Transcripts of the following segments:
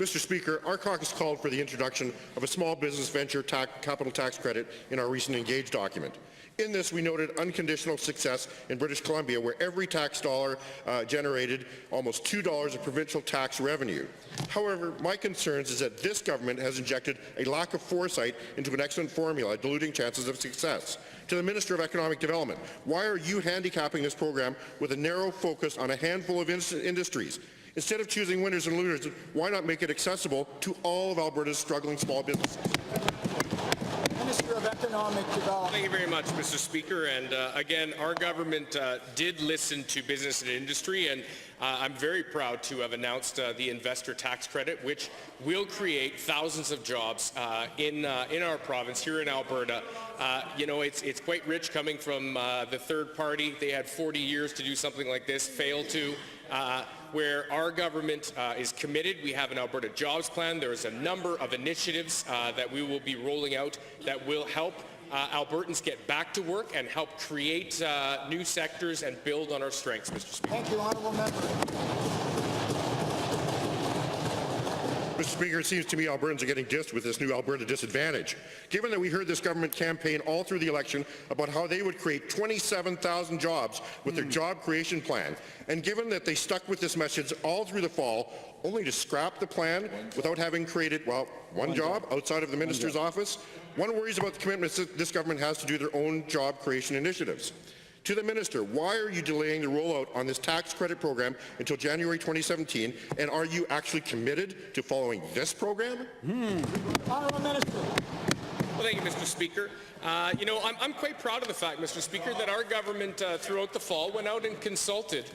Mr. Speaker, our caucus called for the introduction of a small business venture capital tax credit in our recent Engage document. In this, we noted unconditional success in British Columbia, where every tax dollar generated almost $2 of provincial tax revenue. However, my concerns is that this government has injected a lack of foresight into an excellent formula, diluting chances of success. To the Minister of Economic Development, why are you handicapping this program with a narrow focus on a handful of industries? Instead of choosing winners and losers, why not make it accessible to all of Alberta's struggling small businesses? Minister of Economic Development. Thank you very much, Mr. Speaker. And again, our government did listen to business and industry, and I'm very proud to have announced the investor tax credit, which will create thousands of jobs in our province here in Alberta. You know, it's quite rich coming from the third party. They had 40 years to do something like this, failed to. Where our government is committed. We have an Alberta Jobs Plan. There is a number of initiatives that we will be rolling out that will help Albertans get back to work and help create new sectors and build on our strengths, Mr. Speaker. Thank you, honourable member. Mr. Speaker, it seems to me Albertans are getting dissed with this new Alberta disadvantage. Given that we heard this government campaign all through the election about how they would create 27,000 jobs with their job creation plan, and given that they stuck with this message all through the fall, only to scrap the plan without having created, well, one job outside of the minister's office, one worries about the commitments that this government has to do their own job creation initiatives. To the Minister, why are you delaying the rollout on this tax credit program until January 2017, and are you actually committed to following this program? Honourable Minister. Well, thank you, Mr. Speaker. You know, I'm quite proud of the fact, Mr. Speaker, that our government throughout the fall went out and consulted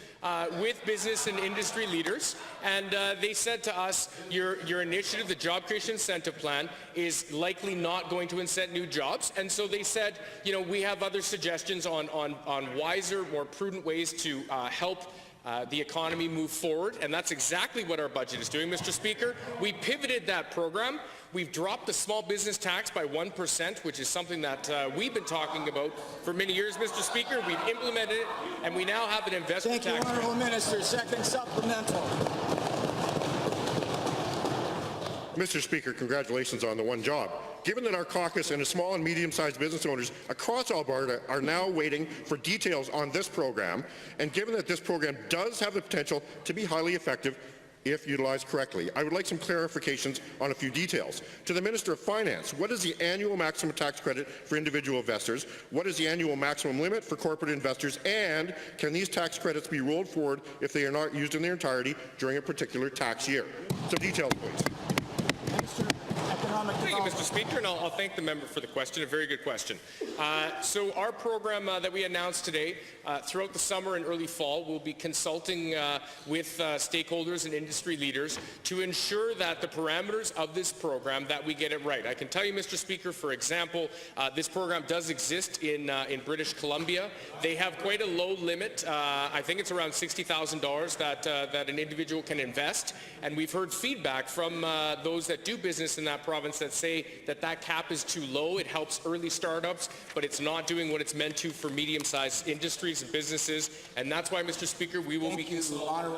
with business and industry leaders, and they said to us, your initiative, the Job Creation Incentive Plan, is likely not going to incent new jobs, and so they said, you know, we have other suggestions on wiser, more prudent ways to help the economy move forward, and that's exactly what our budget is doing, Mr. Speaker. We pivoted that program. We've dropped the small business tax by 1%, which is something that we've been talking about for many years, Mr. Speaker. We've implemented it, and we now have an investment tax. Thank you, honourable Minister. Second supplemental. Mr. Speaker, congratulations on the one job. Given that our caucus and small and medium-sized business owners across Alberta are now waiting for details on this program, and given that this program does have the potential to be highly effective if utilized correctly, I would like some clarifications on a few details. To the Minister of Finance, what is the annual maximum tax credit for individual investors? What is the annual maximum limit for corporate investors? And can these tax credits be rolled forward if they are not used in their entirety during a particular tax year? Some details, please. Thank you, Mr. Speaker, and I'll thank the member for the question. A very good question. So our program that we announced today, throughout the summer and early fall, we'll be consulting with stakeholders and industry leaders to ensure that the parameters of this program, that we get it right. I can tell you, Mr. Speaker, for example, this program does exist in British Columbia. They have quite a low limit. I think it's around $60,000 that an individual can invest, and we've heard feedback from those that do business in that province that say that that cap is too low. It helps early startups, but it's not doing what it's meant to for medium-sized industries and businesses, and that's why, Mr. Speaker, we will be consulting.